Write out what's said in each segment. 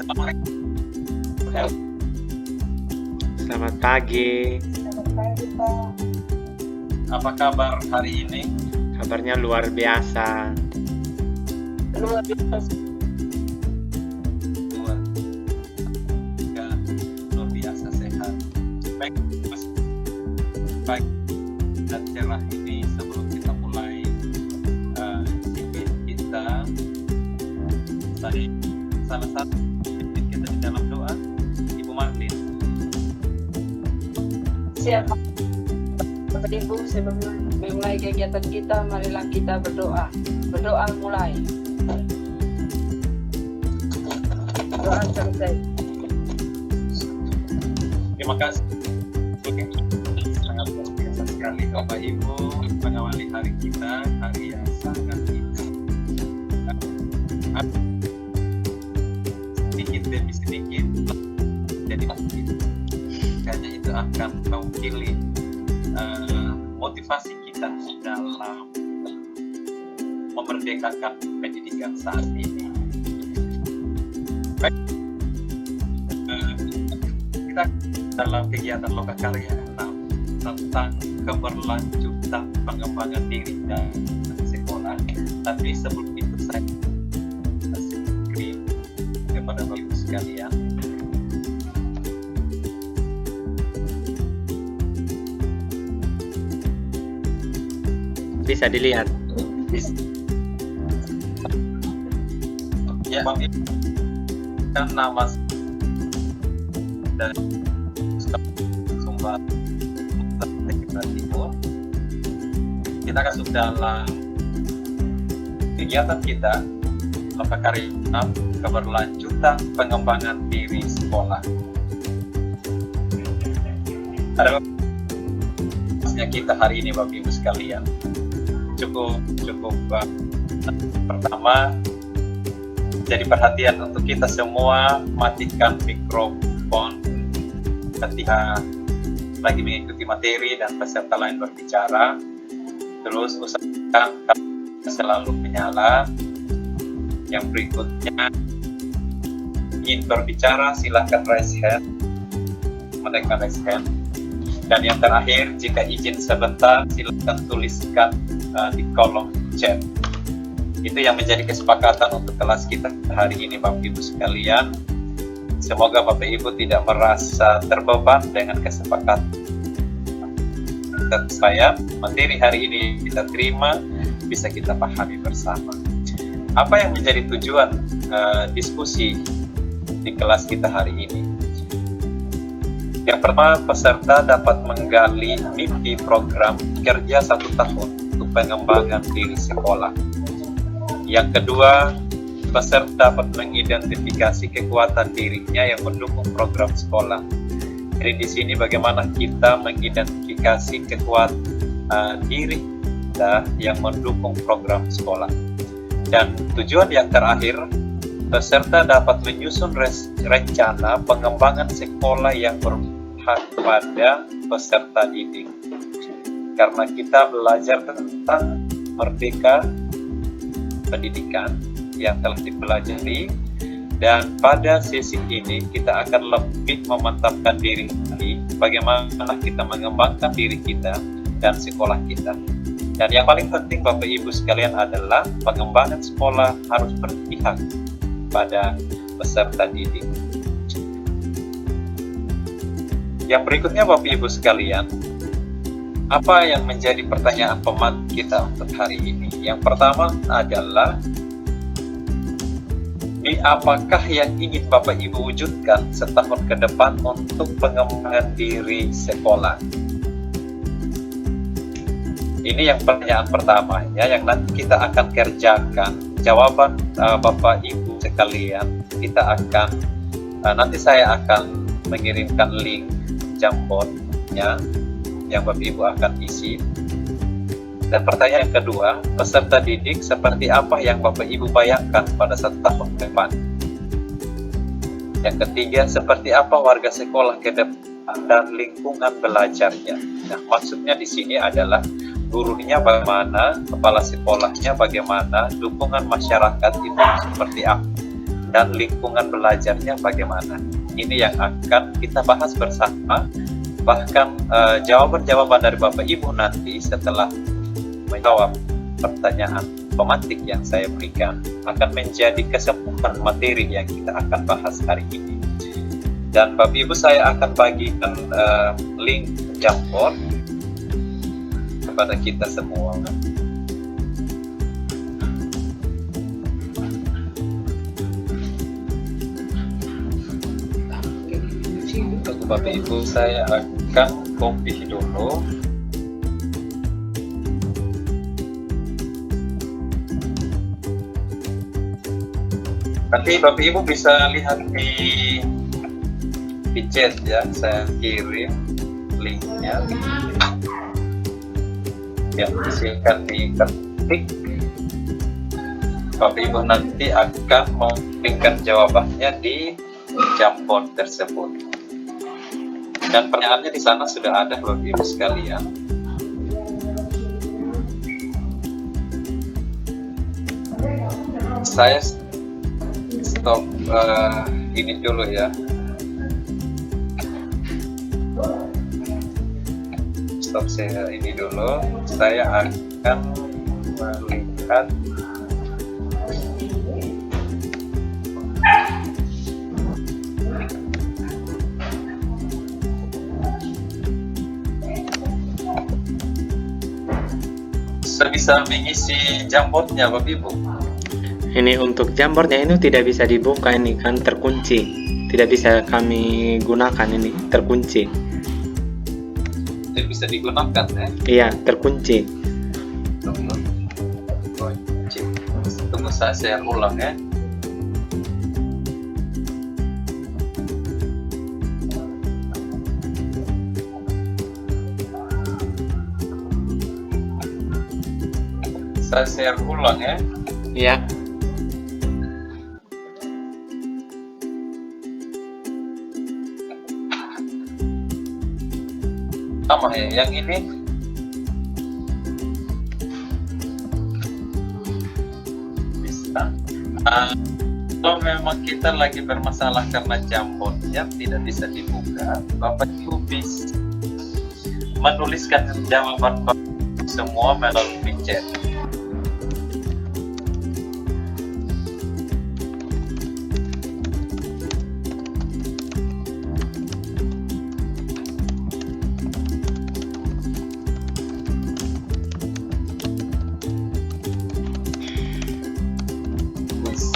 Selamat pagi. Selamat pagi, Pak. Apa kabar hari ini? Kabarnya luar biasa. Luar biasa. Luar biasa sehat. Baik, Mas. Baik dan cerah ini sebelum kita mulai kita tadi salah satu kita di dalam doa, Ibu Marlin. Siap, Bapak Ibu, sebelum memulai kegiatan kita, marilah kita berdoa. Berdoa mulai. Doa selesai. Terima kasih. Sangat luar biasa sekali Bapak Ibu mengawali hari kita, hari yang sangat indah. Sedikit demi sedikit jadi hanya itu akan mewakili motivasi kita dalam memerdekakan pendidikan saat ini. Baik, kita dalam kegiatan Lokakarya 6 tentang keberlanjutan pengembangan diri dan sekolah. Tapi sebelum itu saya screen kepada Bapak Ibu sekalian. Bisa dilihat. Ya, Bapak Ibu, kan nama dari Sumber Timur. Kita masuk dalam kegiatan kita Lokakarya 6 keberlanjutan pengembangan diri sekolah. Ada maksudnya kita hari ini Bapak Ibu sekalian cukup pertama jadi perhatian untuk kita semua, matikan mikrofon ketika lagi mengikuti materi dan peserta lain berbicara. Terus usahakan selalu menyala. Yang berikutnya, ingin berbicara silahkan raise hand, menekan raise hand. Dan yang terakhir, jika izin sebentar silahkan tuliskan di kolom chat. Itu yang menjadi kesepakatan untuk kelas kita hari ini Bapak Ibu sekalian. Semoga Bapak Ibu tidak merasa terbeban dengan kesepakatan saya. Materi hari ini kita terima, bisa kita pahami bersama. Apa yang menjadi tujuan diskusi di kelas kita hari ini? Yang pertama, peserta dapat menggali mimpi program kerja 1 tahun untuk pengembangan diri sekolah. Yang kedua, peserta dapat mengidentifikasi kekuatan dirinya yang mendukung program sekolah. Jadi di sini bagaimana kita mengidentifikasi kekuatan diri kita yang mendukung program sekolah. Dan tujuan yang terakhir, peserta dapat menyusun rencana pengembangan sekolah yang berpihak pada peserta didik. Karena kita belajar tentang merdeka pendidikan yang telah dipelajari, dan pada sesi ini kita akan lebih memantapkan diri bagaimana kita mengembangkan diri kita dan sekolah kita. Dan yang paling penting Bapak Ibu sekalian adalah pengembangan sekolah harus berpihak pada peserta didik. Yang berikutnya Bapak Ibu sekalian, apa yang menjadi pertanyaan pemateri kita untuk hari ini? Yang pertama adalah, apakah yang ingin Bapak Ibu wujudkan setahun ke depan untuk pengembangan diri sekolah? Ini yang pertanyaan pertama ya, yang nanti kita akan kerjakan. Jawaban Bapak Ibu sekalian, kita akan nanti saya akan mengirimkan link Jamboardnya yang Bapak Ibu akan isi. Dan pertanyaan yang kedua, peserta didik seperti apa yang Bapak Ibu bayangkan pada 1 tahun ke depan? Yang ketiga, seperti apa warga sekolah ke depan dan lingkungan belajarnya? Nah, maksudnya di sini adalah gurunya bagaimana, kepala sekolahnya bagaimana, dukungan masyarakat itu seperti apa. dan lingkungan belajarnya bagaimana. Ini yang akan kita bahas bersama. Bahkan jawaban-jawaban dari Bapak Ibu nanti setelah menjawab pertanyaan pemantik yang saya berikan akan menjadi kesimpulan materi yang kita akan bahas hari ini. Dan Bapak Ibu, saya akan bagikan link Jamboard kepada kita semua. Untuk Bapak Ibu, saya akan copy dulu. Nanti Bapak Ibu bisa lihat di chat ya, saya kirim linknya. Ya, silakan diketik. Bapak Ibu nanti akan memberikan jawabannya di Jamboard tersebut. Dan pertanyaannya di sana sudah ada Bapak Ibu sekalian. Saya stop ini dulu ya. Stop saya ini dulu. Saya akan melihat bisa mengisi Jamboardnya Bapak Ibu. Ini untuk Jamboardnya ini tidak bisa dibuka, ini kan terkunci, tidak bisa kami gunakan, ini terkunci. Tidak bisa digunakan ya? Iya, terkunci. Tunggu saya share ulang ya. Saya share ulang ya. Iya. Sama ya, yang ini bisa. Kalau memang kita lagi bermasalah karena Jamboardnya tidak bisa dibuka, Bapak Ibu bisa menuliskan jawaban semua melalui chat.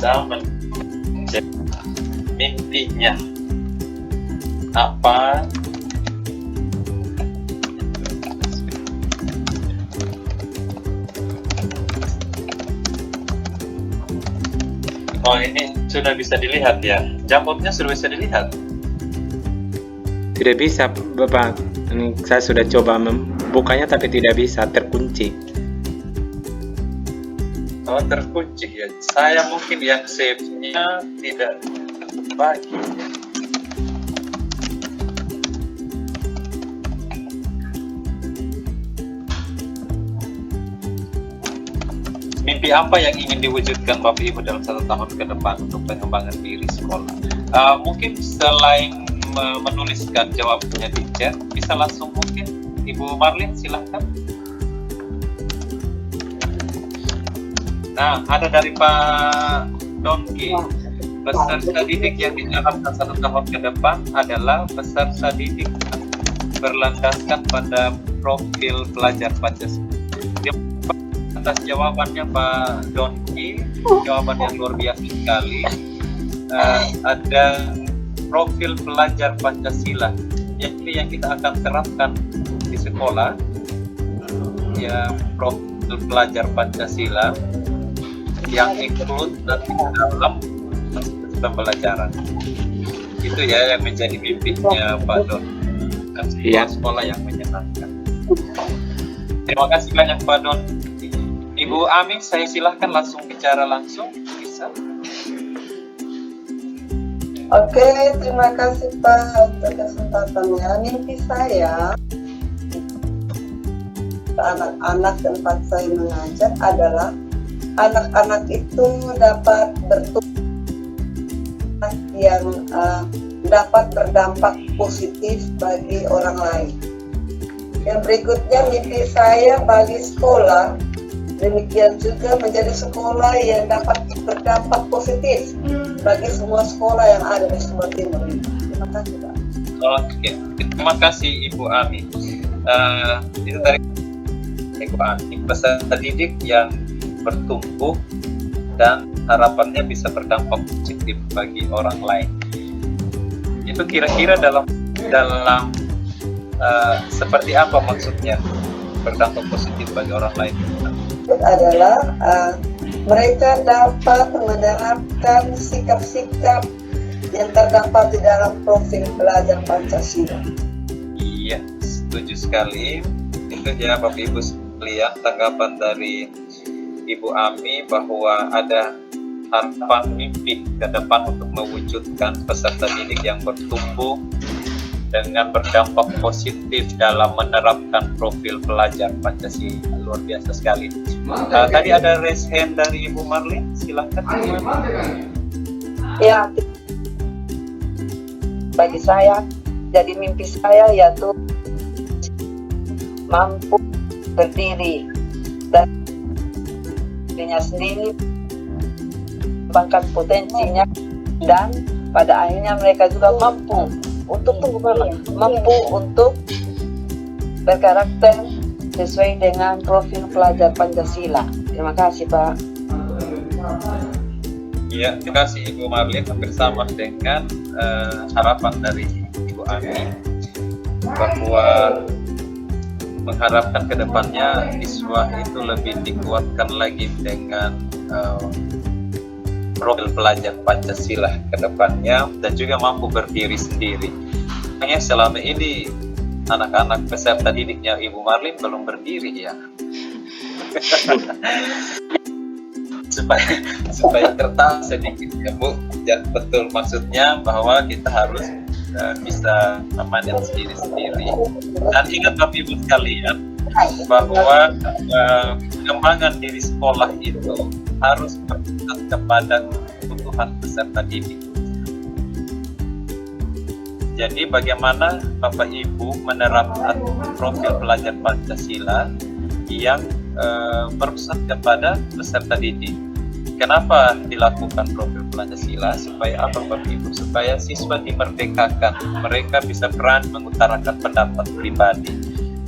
Mencet mimpinya apa, oh ini sudah bisa dilihat ya, Jamboardnya sudah bisa dilihat. Tidak bisa Bapak, ini saya sudah coba membukanya tapi tidak bisa, terkunci. Oh terkunci ya, saya mungkin yang save-nya tidak terbagi ya. Mimpi apa yang ingin diwujudkan Bapak Ibu dalam 1 tahun ke depan untuk pengembangan diri sekolah? Mungkin selain menuliskan jawabannya di chat, bisa langsung mungkin Ibu Marlin silahkan. Nah, ada dari Pak Dongki. Peserta didik yang diharapkan 1 tahun ke depan adalah peserta didik berlandaskan pada profil pelajar Pancasila. Atas jawabannya Pak Dongki, jawaban yang luar biasa sekali. Ada profil pelajar Pancasila yang kita akan terapkan di sekolah. Ya, profil pelajar Pancasila yang include dalam pembelajaran. Itu ya yang menjadi mimpinya Pak Don. Dan sekolah yang menyenangkan. Terima kasih banyak Pak Don. Ibu Ami, saya silahkan langsung bicara langsung, bisa? Oke, terima kasih Pak untuk kesempatannya. Mimpi saya anak-anak tempat saya mengajar adalah anak-anak itu dapat bertumbuh yang dapat berdampak positif bagi orang lain. Yang berikutnya, mimpi saya bagi sekolah, demikian juga menjadi sekolah yang dapat berdampak positif bagi semua sekolah yang ada di Sumber Timur. Terima kasih, Pak. Oke, terima kasih Ibu Ami. Itu dari Ibu Ami, peserta didik yang bertumbuh dan harapannya bisa berdampak positif bagi orang lain. Itu kira-kira dalam seperti apa maksudnya berdampak positif bagi orang lain? Adalah mereka dapat menerapkan sikap-sikap yang terdapat di dalam profil pelajar Pancasila. Iya, setuju sekali. Itu ya Bapak Ibu sekalian tanggapan dari Ibu Ami bahwa ada harapan mimpi ke depan untuk mewujudkan peserta didik yang bertumbuh dengan berdampak positif dalam menerapkan profil pelajar Pancasila. Luar biasa sekali. Tadi ada raise hand dari Ibu Marlin, silakan. Ya, bagi saya, jadi mimpi saya yaitu mampu berdiri dan dirinya sendiri, mengembangkan potensinya, dan pada akhirnya mereka juga mampu untuk berkarakter sesuai dengan profil pelajar Pancasila. Terima kasih, Pak. Ya, terima kasih Ibu Marlin. Hampir sama dengan harapan dari Ibu Ami bahwa mengharapkan ke depannya siswa itu lebih dikuatkan lagi dengan profil pelajar Pancasila ke depannya dan juga mampu berdiri sendiri. Hanya selama ini anak-anak peserta didiknya Ibu Marlin belum berdiri ya. supaya tertahan sedikit ya Bu. Ya, betul maksudnya bahwa kita harus bisa mandiri sendiri. Dan ingat Bapak Ibu sekalian bahwa pengembangan diri sekolah itu harus berpusat kepada kebutuhan peserta didik. Jadi bagaimana Bapak Ibu menerapkan profil pelajar Pancasila yang berpusat kepada peserta didik. Kenapa dilakukan profil Pancasila? Supaya apa Bapak Ibu? Supaya siswa dimerdekakan, mereka bisa berani mengutarakan pendapat pribadi,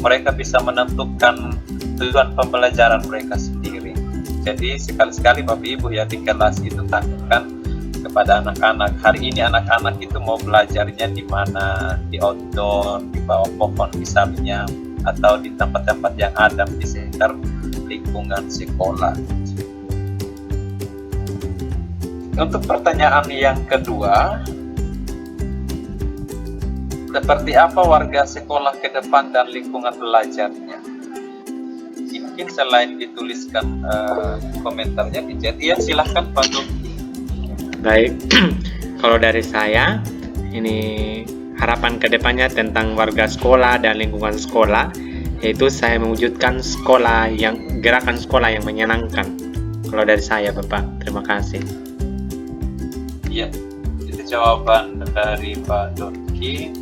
mereka bisa menentukan tujuan pembelajaran mereka sendiri. Jadi sekali-sekali Bapak Ibu ya di kelas itu tanyakan kepada anak-anak, hari ini anak-anak itu mau belajarnya di mana, di outdoor, di bawah pohon misalnya, atau di tempat-tempat yang adem di sekitar lingkungan sekolah. Untuk pertanyaan yang kedua, seperti apa warga sekolah ke depan dan lingkungan belajarnya? Mungkin selain dituliskan komentarnya di chat, ya silahkan Pak Dok. Baik, kalau dari saya, ini harapan kedepannya tentang warga sekolah dan lingkungan sekolah, yaitu saya mewujudkan gerakan sekolah yang menyenangkan. Kalau dari saya, Bapak, terima kasih. Iya, itu jawaban dari Pak Doki.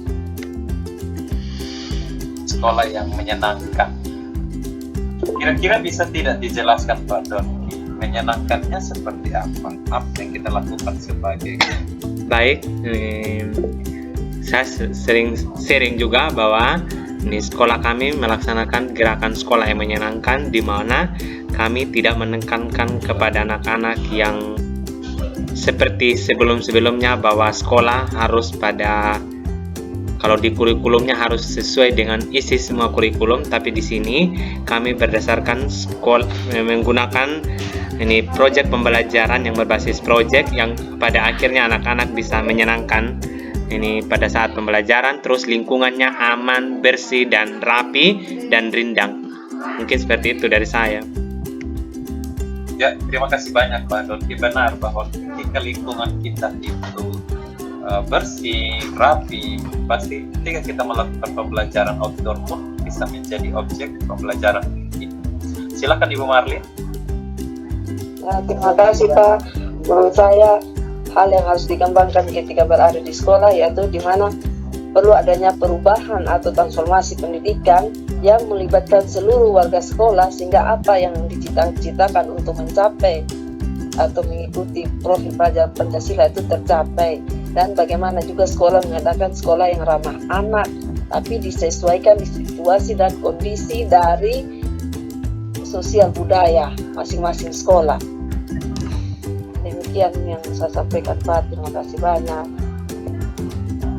Sekolah yang menyenangkan. Kira-kira bisa tidak dijelaskan Pak Doki? Menyenangkannya seperti apa? Apa yang kita lakukan sebagai? Baik, saya sering sharing juga bahwa ini sekolah kami melaksanakan gerakan sekolah yang menyenangkan, di mana kami tidak menekankan kepada anak-anak yang seperti sebelum-sebelumnya bahwa sekolah harus kalau di kurikulumnya harus sesuai dengan isi semua kurikulum, tapi di sini kami berdasarkan menggunakan ini proyek pembelajaran yang berbasis proyek yang pada akhirnya anak-anak bisa menyenangkan ini pada saat pembelajaran, terus lingkungannya aman, bersih dan rapi dan rindang. Mungkin seperti itu dari saya. Ya, terima kasih banyak Pak Doki. Benar bahwa ketika lingkungan kita itu bersih, rapi, pasti ketika kita melakukan pembelajaran outdoor pun bisa menjadi objek pembelajaran kita. Silakan Ibu Marlin. Ya, terima kasih Pak. Menurut saya hal yang harus dikembangkan ketika berada di sekolah, yaitu di mana perlu adanya perubahan atau transformasi pendidikan yang melibatkan seluruh warga sekolah, sehingga apa yang dicita-citakan untuk mencapai atau mengikuti profil pelajar Pancasila itu tercapai. Dan bagaimana juga sekolah mengadakan sekolah yang ramah anak, tapi disesuaikan di situasi dan kondisi dari sosial budaya masing-masing sekolah. Demikian yang saya sampaikan, Pak. Terima kasih banyak.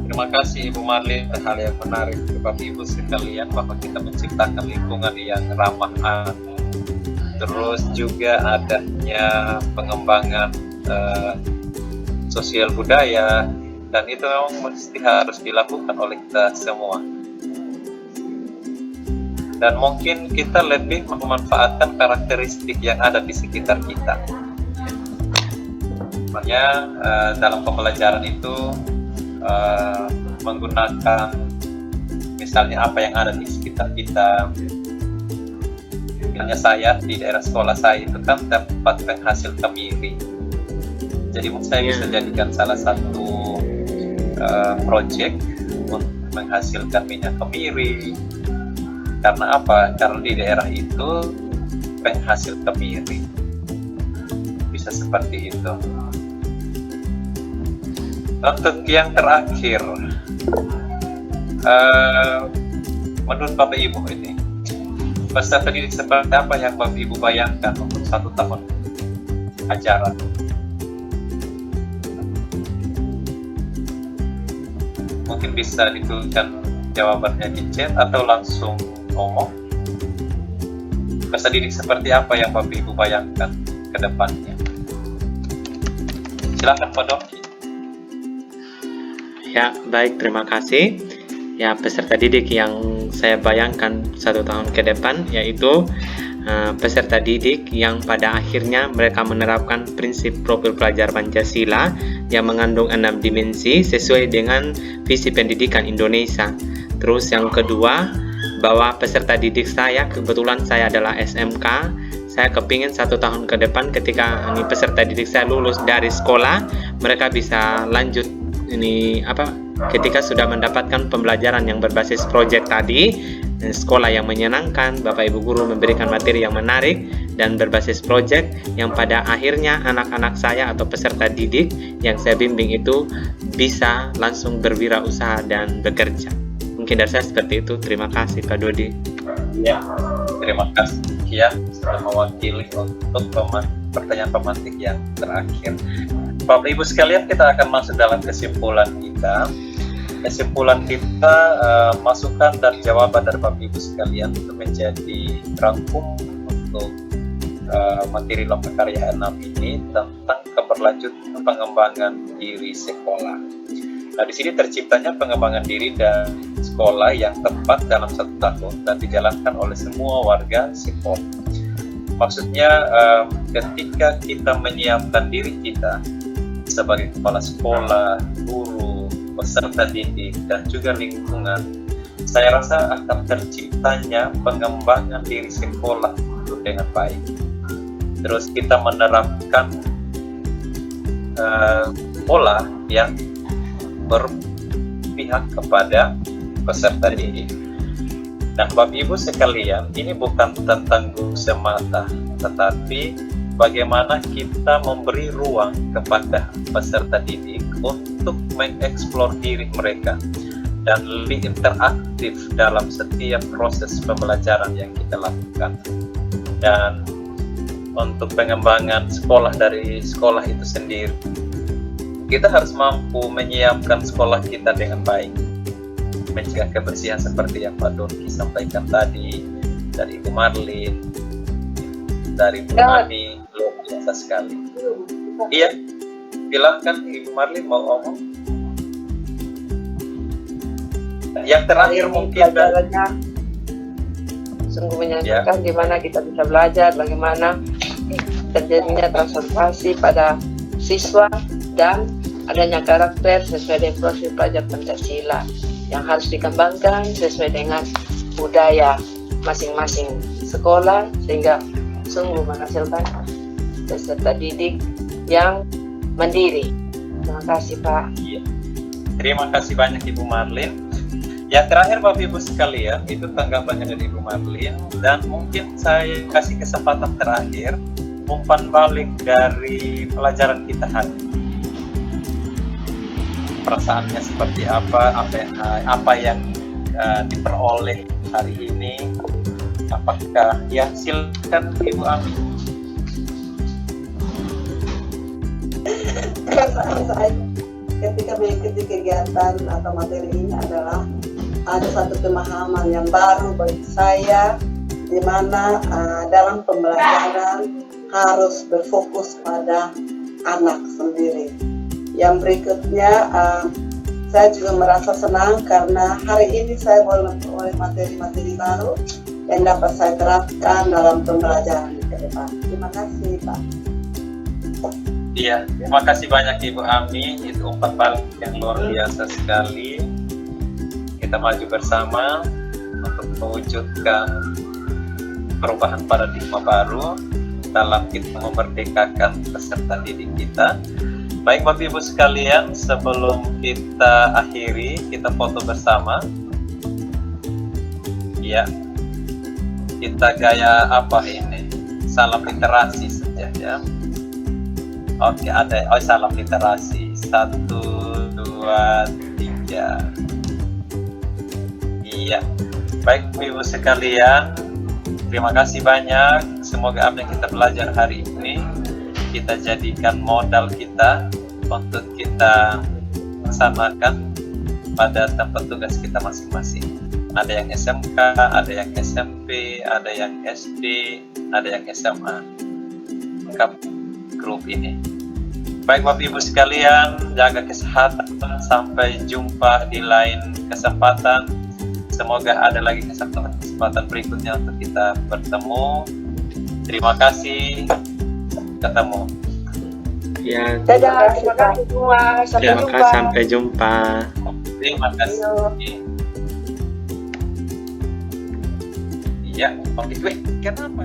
Terima kasih Ibu Marlin, hal yang menarik Bapak Ibu sekalian, bahwa kita menciptakan lingkungan yang ramah anak. Terus juga adanya pengembangan sosial budaya, dan itu memang mesti harus dilakukan oleh kita semua. Dan mungkin kita lebih memanfaatkan karakteristik yang ada di sekitar kita. Makanya dalam pembelajaran itu menggunakan misalnya apa yang ada di sekitar kita. Misalnya saya di daerah sekolah saya itu kan tempat penghasil kemiri. Jadi saya bisa jadikan salah satu proyek untuk menghasilkan minyak kemiri. Karena apa? Karena di daerah itu penghasil kemiri. Bisa seperti itu. Untuk yang terakhir, menurut Bapak Ibu ini, peserta didik seperti apa yang Bapak Ibu bayangkan untuk 1 tahun ajaran? Mungkin bisa dituliskan jawabannya di chat atau langsung ngomong. Peserta didik seperti apa yang Bapak Ibu bayangkan ke depannya? Silakan Pak Doki. Ya, baik, terima kasih. Ya, peserta didik yang saya bayangkan 1 tahun ke depan, yaitu peserta didik yang pada akhirnya mereka menerapkan prinsip profil pelajar Pancasila yang mengandung 6 dimensi sesuai dengan visi pendidikan Indonesia. Terus yang kedua, bahwa peserta didik saya, kebetulan saya adalah SMK, saya kepingin 1 tahun ke depan ketika peserta didik saya lulus dari sekolah, mereka bisa lanjut ketika sudah mendapatkan pembelajaran yang berbasis proyek tadi, sekolah yang menyenangkan, Bapak Ibu guru memberikan materi yang menarik dan berbasis proyek, yang pada akhirnya anak-anak saya atau peserta didik yang saya bimbing itu bisa langsung berwirausaha dan bekerja. Mungkin dari saya seperti itu. Terima kasih Pak Dodi. Ya, terima kasih ya sudah mewakili untuk pertanyaan pemantik yang terakhir. Bapak Ibu sekalian, kita akan masuk dalam kesimpulan kita. Kesimpulan kita, masukan dan jawaban dari Bapak Ibu sekalian itu menjadi rangkum untuk materi lomba karya 6 ini tentang keberlanjutan pengembangan diri sekolah. Nah, di sini terciptanya pengembangan diri dan sekolah yang tepat dalam 1 tahun dan dijalankan oleh semua warga sekolah. Maksudnya ketika kita menyiapkan diri kita sebagai kepala sekolah, guru, peserta didik, dan juga lingkungan, saya rasa akan terciptanya pengembangan diri sekolah itu dengan baik. Terus kita menerapkan pola yang berpihak kepada peserta didik. Dan Bapak Ibu sekalian, ini bukan tentang guru semata, tetapi bagaimana kita memberi ruang kepada peserta didik untuk mengeksplor diri mereka dan lebih interaktif dalam setiap proses pembelajaran yang kita lakukan. Dan untuk pengembangan sekolah dari sekolah itu sendiri, kita harus mampu menyiapkan sekolah kita dengan baik, mencegah kebersihan seperti yang Pak Doki sampaikan tadi, dari Ibu Marlin, dari Bu Ani, luar biasa sekali. Iya, silakan Ibu Marlin mau ngomong. Yang terakhir mungkin pelajarannya sungguh menyenangkan, di mana kita bisa belajar bagaimana terjadinya transformasi pada siswa dan adanya karakter sesuai dengan profil pelajar Pancasila yang harus dikembangkan sesuai dengan budaya masing-masing sekolah, sehingga sungguh menghasilkan peserta didik yang mandiri Terima kasih Pak. Iya. Terima kasih banyak Ibu Marlin. Yang terakhir Bapak Ibu sekalian, itu tanggapannya dari Ibu Marlin, dan mungkin saya kasih kesempatan terakhir umpan balik dari pelajaran kita hari ini. Perasaannya seperti apa yang diperoleh hari ini, apakah ya, silakan Ibu Ami. Perasaan saya ketika mengikuti kegiatan atau materi ini adalah ada satu pemahaman yang baru bagi saya, di mana dalam pembelajaran harus berfokus pada anak sendiri. Yang berikutnya, saya juga merasa senang karena hari ini saya boleh memperoleh materi-materi baru yang dapat saya terapkan dalam pembelajaran ke depan. Terima kasih Pak. Iya, terima kasih banyak Ibu Ami, itu umpan balik yang luar biasa sekali. Kita maju bersama untuk mewujudkan perubahan paradigma baru dalam kita memerdekakan peserta didik kita. Baik Bapak Ibu sekalian, sebelum kita akhiri, kita foto bersama. Iya, kita gaya apa ini? Salam literasi saja ya. Oke, ada. Oh, salam literasi. 1, 2, 3. Iya. Baik, Ibu sekalian, terima kasih banyak. Semoga apa yang kita belajar hari ini kita jadikan modal kita untuk kita laksanakan pada tempat tugas kita masing-masing. Ada yang SMK, ada yang SMP, ada yang SD, ada yang SMA. Lengkap grup ini. Baik Bapak Ibu sekalian, jaga kesehatan, sampai jumpa di lain kesempatan. Semoga ada lagi kesempatan berikutnya untuk kita bertemu. Terima kasih, ketemu. Ya, Dadah, terima kasih semua. Sampai terima jumpa. kasih, sampai jumpa. Terima kasih. Iya, oke, kenapa?